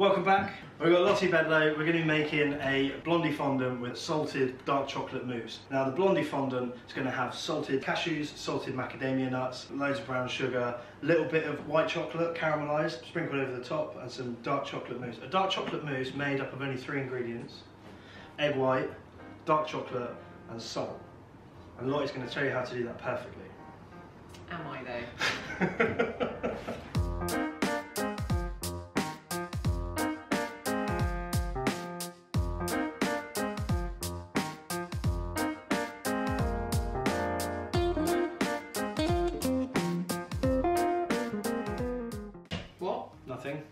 Welcome back. We've got Lottie Bedlow. We're going to be making a Blondie fondant with salted dark chocolate mousse. Now the Blondie fondant is going to have salted cashews, salted macadamia nuts, loads of brown sugar, a little bit of white chocolate caramelised, sprinkled over the top, and some dark chocolate mousse. A dark chocolate mousse made up of only 3 ingredients: egg white, dark chocolate and salt. And Lottie's going to tell you how to do that perfectly. Am I though? What? Nothing.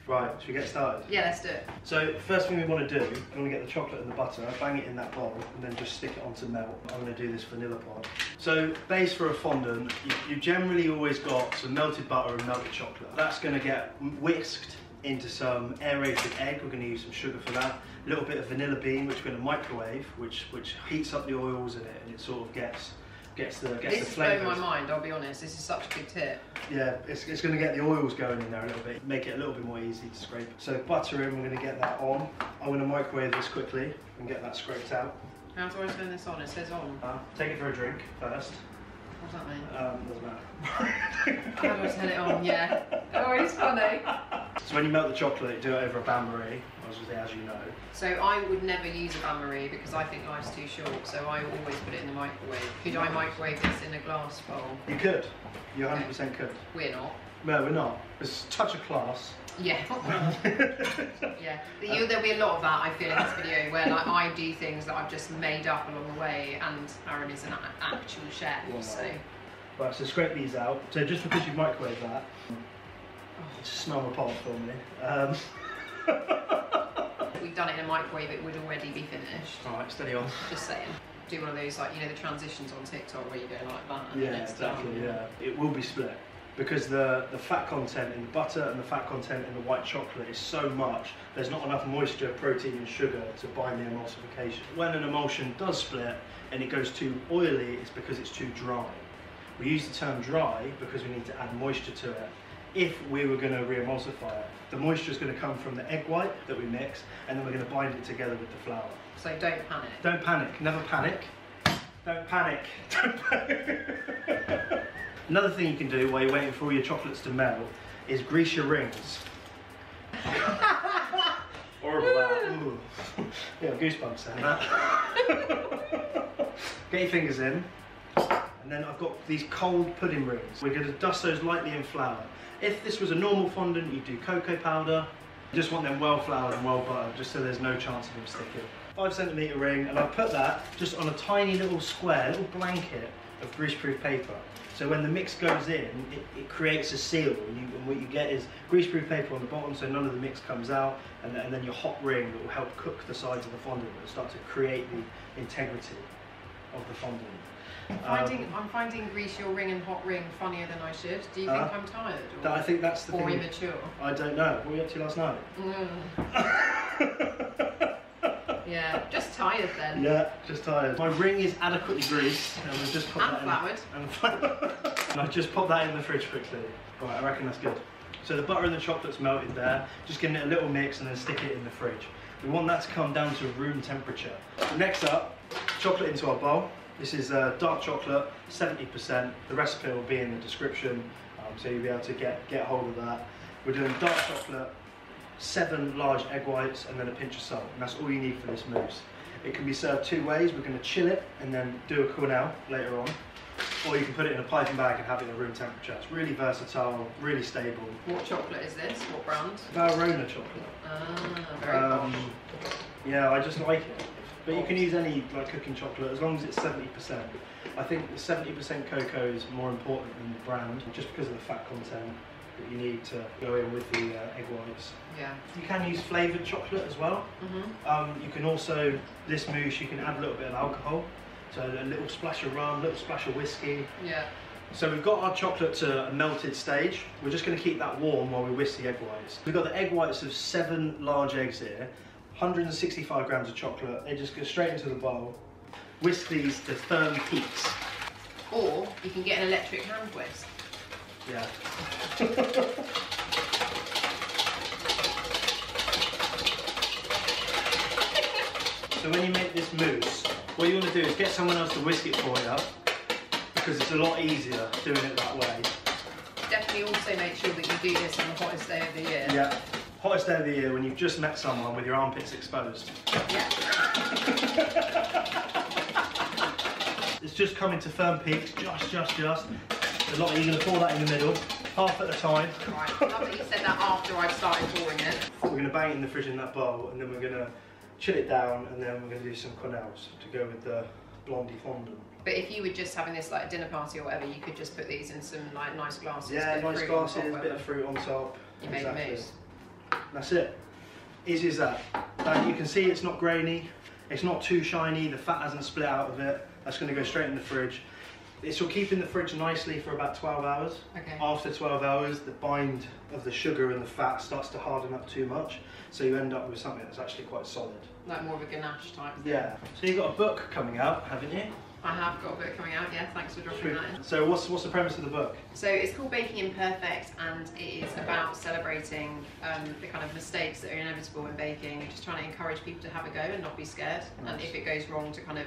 Right, should we get started? Yeah, let's do it. So first thing we want to do, we want to get the chocolate and the butter, bang it in that bowl, and then just stick it onto melt. I'm going to do this vanilla part. So base for a fondant, you generally always got some melted butter and melted chocolate. That's going to get whisked into some aerated egg. We're going to use some sugar for that. A little bit of vanilla bean, which we're going to microwave, which heats up the oils in it, and it sort of gets the flavours. This is blowing my mind, I'll be honest. This is such a good tip. Yeah, it's going to get the oils going in there a little bit, make it a little bit more easy to scrape. So butter in, we're going to get that on. I'm going to microwave this quickly and get that scraped out. How do I turn this on? It says on. Take it for a drink first. What does that mean? Doesn't matter. How do I turn it on? Yeah. Oh, it's funny. So when you melt the chocolate, do it over a bain-marie, as you know. So I would never use a bain-marie because I think life's too short, so I always put it in the microwave. Could I microwave this in a glass bowl? You could. You 100% could. We're not. No, we're not. It's a touch of class. Yeah. Yeah. There'll be a lot of that, I feel, in this video, where like I do things that I've just made up along the way, and Aaron is an actual chef. Wow. So. Right, so scrape these out. So just because you've microwaved that, just smell my pot for me. If we'd done it in a microwave, it would already be finished. Alright, steady on. Just saying. Do one of those, like, you know, the transitions on TikTok where you go like that. And Yeah, exactly, yeah. It will be split because the fat content in the butter and the fat content in the white chocolate is so much, there's not enough moisture, protein and sugar to bind the emulsification. When an emulsion does split and it goes too oily, it's because it's too dry. We use the term dry because we need to add moisture to it. If we were going to re-emulsify it, the moisture is going to come from the egg white that we mix, and then we're going to bind it together with the flour. So don't panic. Don't panic, never panic. Don't panic. Don't panic. Another thing you can do while you're waiting for all your chocolates to melt is grease your rings. Horrible that. Ooh. Yeah, goosebumps saying that. Get your fingers in. And then I've got these cold pudding rings. We're going to dust those lightly in flour. If this was a normal fondant, you'd do cocoa powder. You just want them well floured and well buttered, just so there's no chance of them sticking. 5cm ring, and I put that just on a tiny little square, little blanket of greaseproof paper. So when the mix goes in, it creates a seal, and what you get is greaseproof paper on the bottom, so none of the mix comes out, and then your hot ring that will help cook the sides of the fondant and start to create the integrity of the fondant. I'm finding grease your ring and hot ring funnier than I should. Do you think I'm tired? Or, I think that's the thing. Or immature? I don't know. What were you up to last night? Yeah, just tired then. Yeah, just tired. My ring is adequately greased, and we've just popped floured. And I've just popped that in the fridge quickly. Right, I reckon that's good. So the butter and the chocolate's melted there. Just giving it a little mix and then stick it in the fridge. We want that to come down to room temperature. Next up, chocolate into our bowl. This is dark chocolate, 70%. The recipe will be in the description, so you'll be able to get hold of that. We're doing dark chocolate, 7 large egg whites, and then a pinch of salt, and that's all you need for this mousse. It can be served 2 ways. We're going to chill it and then do a cool now later on, or you can put it in a piping bag and have it at room temperature. It's really versatile, really stable. What chocolate is this? What brand? Valrhona chocolate. Ah, very posh. Yeah, I just like it. But you can use any like cooking chocolate as long as it's 70%. I think the 70% cocoa is more important than the brand, just because of the fat content that you need to go in with the egg whites. Yeah. You can use flavoured chocolate as well. You can also, this mousse, you can add a little bit of alcohol. So a little splash of rum, a little splash of whiskey. Yeah. So we've got our chocolate to a melted stage. We're just going to keep that warm while we whisk the egg whites. We've got the egg whites of 7 large eggs here. 165 grams of chocolate. They just go straight into the bowl. Whisk these to firm peaks. Or you can get an electric hand whisk. Yeah. mousse, what you want to do is get someone else to whisk it for you, because it's a lot easier doing it that way. Definitely also make sure that you do this on the hottest day of the year. Yeah, hottest day of the year when you've just met someone with your armpits exposed. Yeah. It's just coming to firm peaks, just. A lot, you're going to pour that in the middle, half at a time. Right, I love that you said that after I've started pouring it. We're going to bang it in the fridge in that bowl, and then we're going to chill it down, and then we're going to do some quenelles to go with the Blondie fondant. But if you were just having this like a dinner party or whatever, you could just put these in some like nice glasses. Yeah, nice glasses, a bit of fruit on top. You made a mousse. That's it. Easy as that. You can see it's not grainy, it's not too shiny, the fat hasn't split out of it. That's going to go straight in the fridge. This will keep in the fridge nicely for about 12 hours. Okay. After 12 hours, the bind of the sugar and the fat starts to harden up too much, so you end up with something that's actually quite solid. Like more of a ganache type thing. Yeah. So you've got a book coming out, haven't you? I have got a book coming out, yeah, thanks for dropping that in. So what's the premise of the book? So it's called Baking Imperfect, and it is about celebrating the kind of mistakes that are inevitable in baking, just trying to encourage people to have a go and not be scared. Nice. And if it goes wrong, to kind of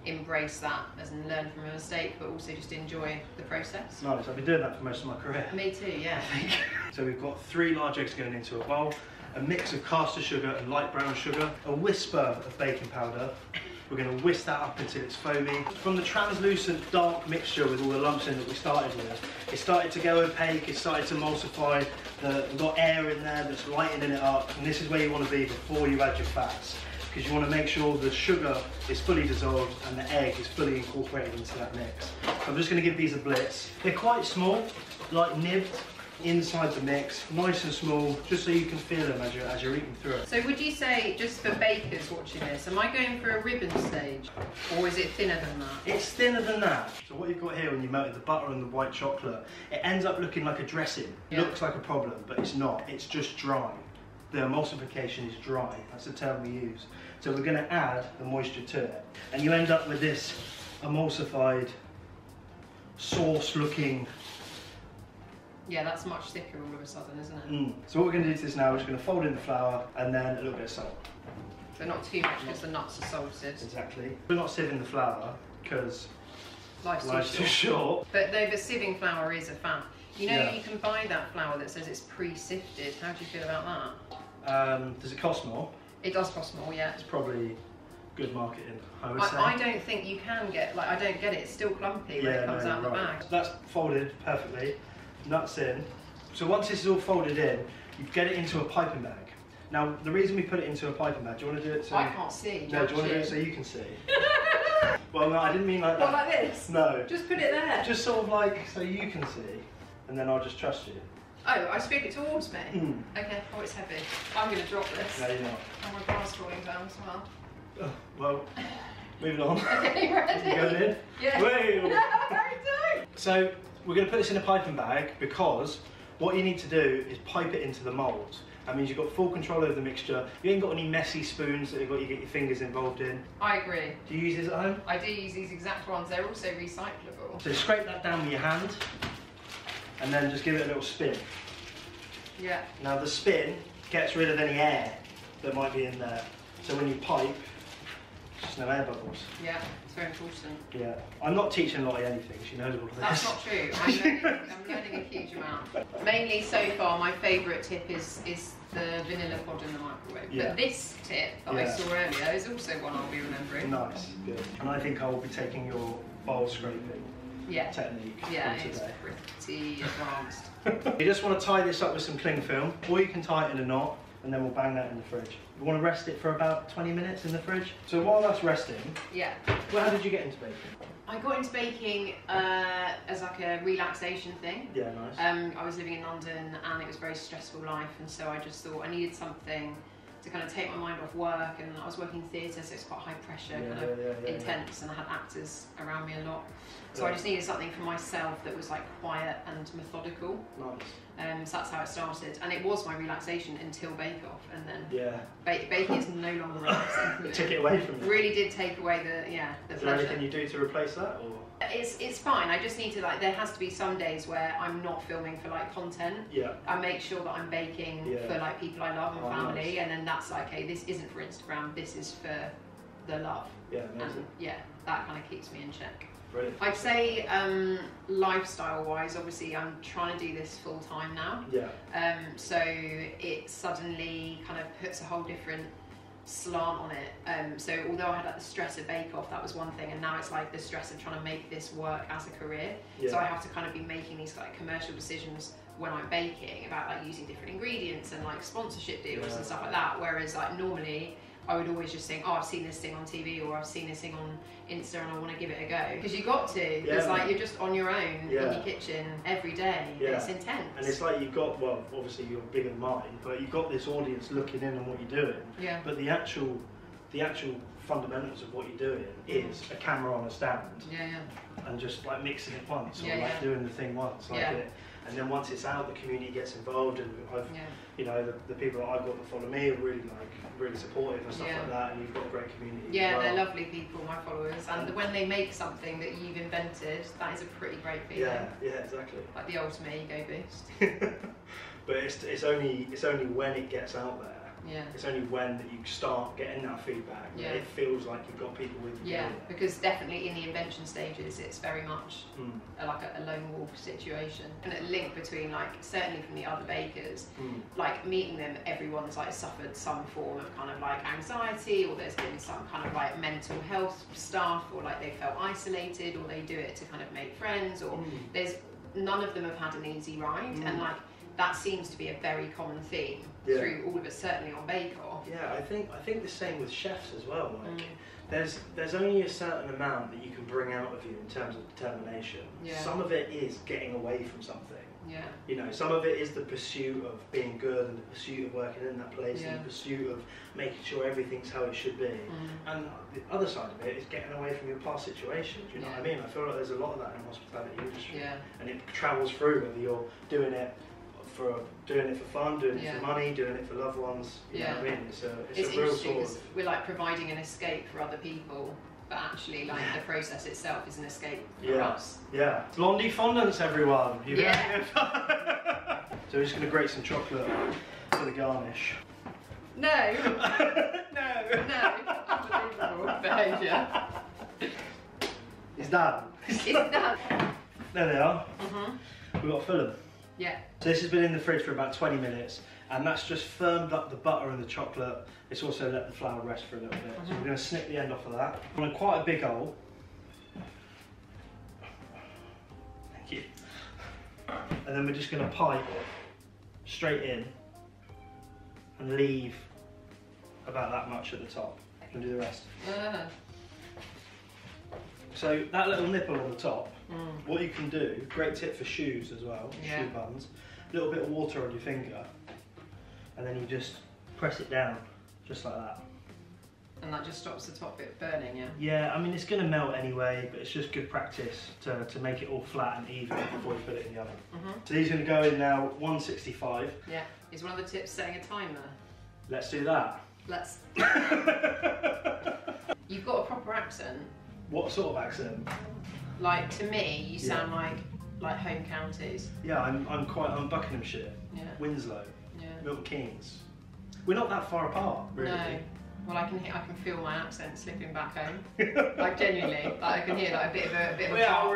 embrace that as in learn from a mistake, but also just enjoy the process. Nice, I've been doing that for most of my career. Me too, yeah. So we've got 3 large eggs going into a bowl, a mix of caster sugar and light brown sugar, a whisper of baking powder. We're going to whisk that up until it's foamy. From the translucent dark mixture with all the lumps in that we started with, it started to go opaque, it started to emulsify, we've got air in there that's lightening it up, and this is where you want to be before you add your fats, because you want to make sure the sugar is fully dissolved and the egg is fully incorporated into that mix. So I'm just going to give these a blitz. They're quite small, like nibbed inside the mix, nice and small, just so you can feel them as you're eating through it. So would you say, just for bakers watching this, am I going for a ribbon stage, or is it thinner than that? It's thinner than that. So what you've got here when you melted the butter and the white chocolate, it ends up looking like a dressing. It looks like a problem, but it's not. It's just dry. The emulsification is dry. That's the term we use. So we're going to add the moisture to it, and you end up with this emulsified, sauce-looking. Yeah, that's much thicker all of a sudden, isn't it? So what we're going to do to this now, we're just going to fold in the flour and then a little bit of salt. So not too much because the nuts are salted. Exactly. We're not sieving the flour because life's too short. But no, but sieving flour is a fat. You know, you can buy that flour that says it's pre-sifted. How do you feel about that? Does it cost more? It does cost more, yeah. It's probably good marketing, I would say. I don't think you can get, like, I don't get it. It's still clumpy when it comes out of the bag. That's folded perfectly. Nuts in. So once this is all folded in, you get it into a piping bag. Now, the reason we put it into a piping bag, do you want to do it so... I can't see. No, do you want to do it so you can see? Well, no, I didn't mean like that. What, like this? No. Just put it there? Just sort of like so you can see, and then I'll just trust you. Oh, I scoop it towards me? Okay, oh, it's heavy. I'm going to drop this. No, you're not. Oh, my bar's falling down as well. Oh, well, moving on. Okay, ready? You going in? Yeah. Wait. No, don't! So, we're going to put this in a piping bag because what you need to do is pipe it into the mould. That means you've got full control over the mixture. You ain't got any messy spoons that you get your fingers involved in. I agree. Do you use these at home? I do use these exact ones. They're also recyclable. So scrape that down with your hand and then just give it a little spin. Yeah. Now the spin gets rid of any air that might be in there. So when you pipe, there's no air bubbles. Yeah, it's very important. Yeah. I'm not teaching Lottie anything, she knows all of this. That's not true. I'm learning a huge amount. Mainly so far, my favourite tip is the vanilla pod in the microwave. Yeah. But this tip that I saw earlier is also one I'll be remembering. Nice, good. And I think I will be taking your bowl scraping technique it's today. pretty advanced. You just want to tie this up with some cling film, or you can tie it in a knot, and then we'll bang that in the fridge. We want to rest it for about 20 minutes in the fridge. So while that's resting, how did you get into baking? I got into baking as like a relaxation thing. Yeah, nice. I was living in London and it was a very stressful life, and so I just thought I needed something to kind of take my mind off work, and I was working theatre, so it's quite high pressure, intense, and I had actors around me a lot. So I just needed something for myself that was like quiet and methodical. Nice. So that's how it started, and it was my relaxation until Bake Off, and then baking is no longer relaxing. It took it away from you. Really did take away the Is pleasure. there anything you do to replace that, or? It's fine. I just need to there has to be some days where I'm not filming for like content. Yeah. I make sure that I'm baking for like people I love and family, and then that's like, okay, this isn't for Instagram. This is for the love. Yeah, amazing. And yeah, that kind of keeps me in check. Brilliant. I'd say lifestyle-wise, obviously I'm trying to do this full-time now. Yeah. So it suddenly kind of puts a whole different slant on it. So although I had like the stress of Bake Off, that was one thing, and now it's like the stress of trying to make this work as a career. Yeah. So I have to kind of be making these like commercial decisions when I'm baking about like using different ingredients and like sponsorship deals and stuff like that. Whereas like normally I would always just think, oh, I've seen this thing on TV or I've seen this thing on Insta and I want to give it a go. Because you got to, because like you're just on your own in your kitchen every day. It's intense. And it's like you've got, well, obviously you're bigger than mine, but you've got this audience looking in on what you're doing. Yeah. But the actual fundamentals of what you're doing is a camera on a stand. And just like mixing it once, or like doing the thing once, like it. And then once it's out, the community gets involved, and I've, you know, the people that I've got that follow me are really supportive and stuff like that. And you've got a great community. Yeah, they're lovely people, my followers, and when they make something that you've invented, that is a pretty great feeling. Yeah, exactly. Like the ultimate ego boost. But it's only when it gets out there. Yeah. It's only when that you start getting that feedback that it feels like you've got people with you. Yeah, because definitely in the invention stages, it's very much like a lone wolf situation. And a link between, like, certainly from the other bakers, like meeting them, everyone's like suffered some form of kind of like anxiety, or there's been some kind of like mental health stuff, or like they felt isolated, or they do it to kind of make friends, or there's none of them have had an easy ride, and like that seems to be a very common theme through all of it, certainly on Bake Off. Yeah, I think the same with chefs as well. Like, there's only a certain amount that you can bring out of you in terms of determination. Some of it is getting away from something. You know, some of it is the pursuit of being good and the pursuit of working in that place and the pursuit of making sure everything's how it should be. And the other side of it is getting away from your past situations. You know what I mean? I feel like there's a lot of that in the hospitality industry. And it travels through, whether you're doing it for fun, doing it for money, doing it for loved ones. You know what I mean? It's a real sort of... We're like providing an escape for other people, but actually like the process itself is an escape for us. Yeah. Blondie fondants, everyone. So we're just going to grate some chocolate for the garnish. No. Unbelievable behaviour. It's done. It's done. There they are. We've got to fill them. Yeah. So this has been in the fridge for about 20 minutes, and that's just firmed up the butter and the chocolate. It's also let the flour rest for a little bit. So we're going to snip the end off of that. I'm on quite a big hole. Thank you. And then we're just going to pipe straight in and leave about that much at the top and do the rest. So that little nipple on the top, what you can do, great tip for shoes as well, shoe buns, a little bit of water on your finger, and then you just press it down, just like that. And that just stops the top bit burning, yeah? Yeah, I mean it's going to melt anyway, but it's just good practice to make it all flat and even before you put it in the oven. So these are going to go in now 165. Yeah. Is one of the tips setting a timer? Let's do that. Let's. You've got a proper accent. What sort of accent? Like, to me, you sound like home counties. Yeah, I'm Buckinghamshire, Winslow, Milton Keynes. We're not that far apart, really. No. Well, I can feel my accent slipping back home. Like genuinely, like I can hear like a bit of a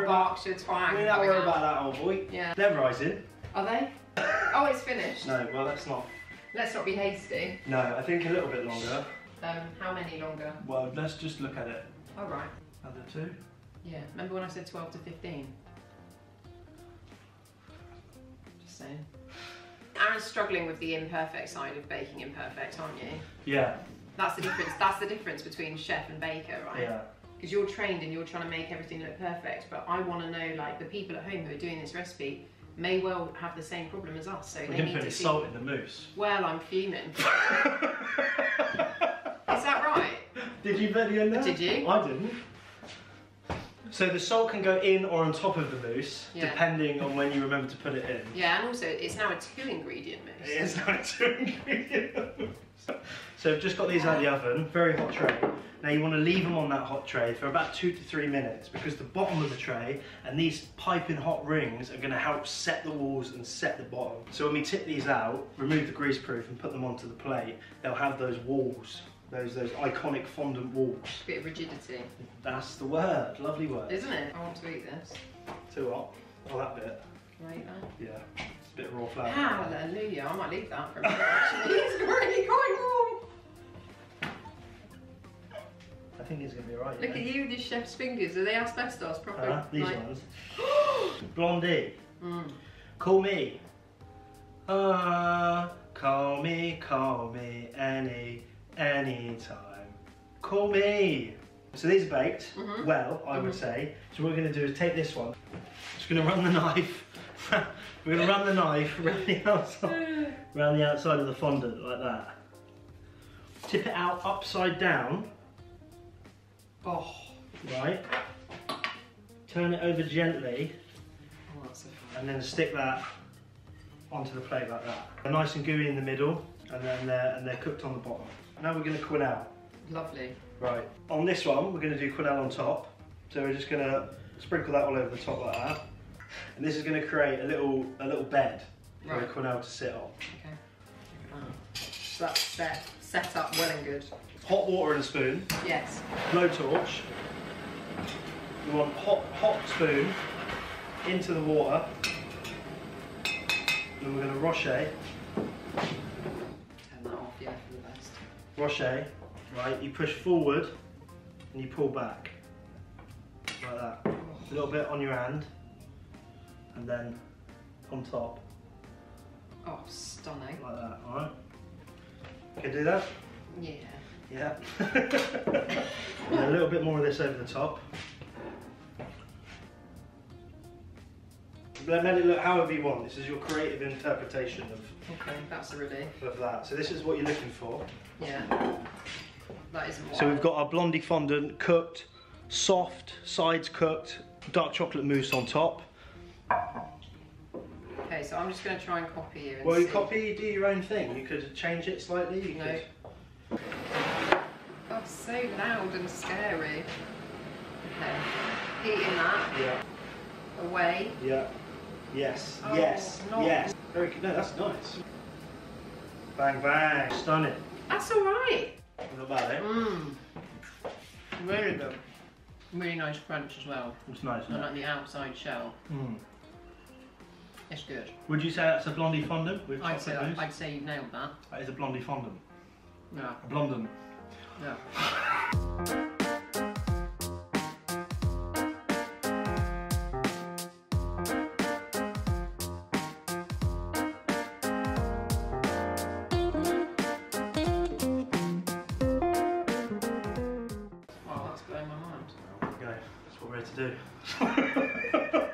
Berkshire twang. We're not worried about that, old boy. Yeah. They're rising. Are they? Oh, it's finished. No, well let's not be hasty. No, I think a little bit longer. How many longer? Well, let's just look at it. Oh right. Other two. Yeah. Remember when I said 12 to 15? Just saying. Aaron's struggling with the imperfect side of baking imperfect, aren't you? Yeah. That's the difference. That's the difference between chef and baker, right? Yeah. Because you're trained and you're trying to make everything look perfect, but I want to know, like, the people at home who are doing this recipe may well have the same problem as us, so we they didn't need put to any salt in the mousse. Well, I'm fuming. Is that right? Did you put any in there? Did you? I didn't. So the salt can go in or on top of the mousse, depending on when you remember to put it in. Yeah, and also it's now a 2-ingredient mousse. It is now a 2-ingredient mousse. So I've just got these out of the oven, very hot tray. Now you want to leave them on that hot tray for about 2 to 3 minutes, because the bottom of the tray and these piping hot rings are going to help set the walls and set the bottom. So when we tip these out, remove the grease proof and put them onto the plate, they'll have those walls Those iconic fondant walls. Bit of rigidity. That's the word. Lovely word. Isn't it? I want to eat this. Too hot. Oh, that bit. Can I eat that? Yeah. It's a bit of raw flour. Hallelujah. I might leave that for a minute actually. It's really quite warm. I think it's going to be alright. Look at you with your chef's fingers. Are they asbestos? Proper. These like... ones. Blondie. Mm. Call me. Call me any time. Call me. So these are baked well, I would say. So what we're going to do is take this one. Just going to run the knife. We're going to run the knife around the outside of the fondant like that. Tip it out upside down. Oh. Right. Turn it over gently. Oh, that's so fun. And then stick that onto the plate like that. They're nice and gooey in the middle, and then they're cooked on the bottom. Now we're going to quenelle. Lovely. Right. On this one, we're going to do quenelle on top. So we're just going to sprinkle that all over the top like that. And this is going to create a little bed for the quenelle to sit on. Okay. So that's set up well and good. Hot water in a spoon. Yes. Blowtorch. We want hot spoon into the water. And we're going to roche. Turn that off, yeah, for the best. Roche, right? You push forward and you pull back. Like that. A little bit on your hand. And then on top. Oh, stunning. Like that, alright? Can you do that? Yeah. Yeah. And a little bit more of this over the top. Let it look however you want. This is your creative interpretation Okay, that's a relief. of that. So this is what you're looking for. Yeah. That isn't what So we've got our Blondie fondant cooked, soft, sides cooked, dark chocolate mousse on top. Okay, so I'm just going to try and copy you. Well, you do your own thing. You could change it slightly. You could... Oh, so loud and scary. Okay, heating that. Yeah. Away. Yeah. Yes. Oh, yes. not... Yes. Very good. No, that's nice. Bang bang. Stunning. That's all right. Not bad, eh? Mmm. Really good. Really nice crunch as well. It's nice, isn't And it? like the outside shell. Mm. It's good. Would you say that's a Blondie fondant with I'd chocolate mousse? I'd say you've nailed that. That is a Blondie fondant. Yeah. A Blondant. Yeah. Wow, that's blowing my mind. There we go. That's what we're here to do.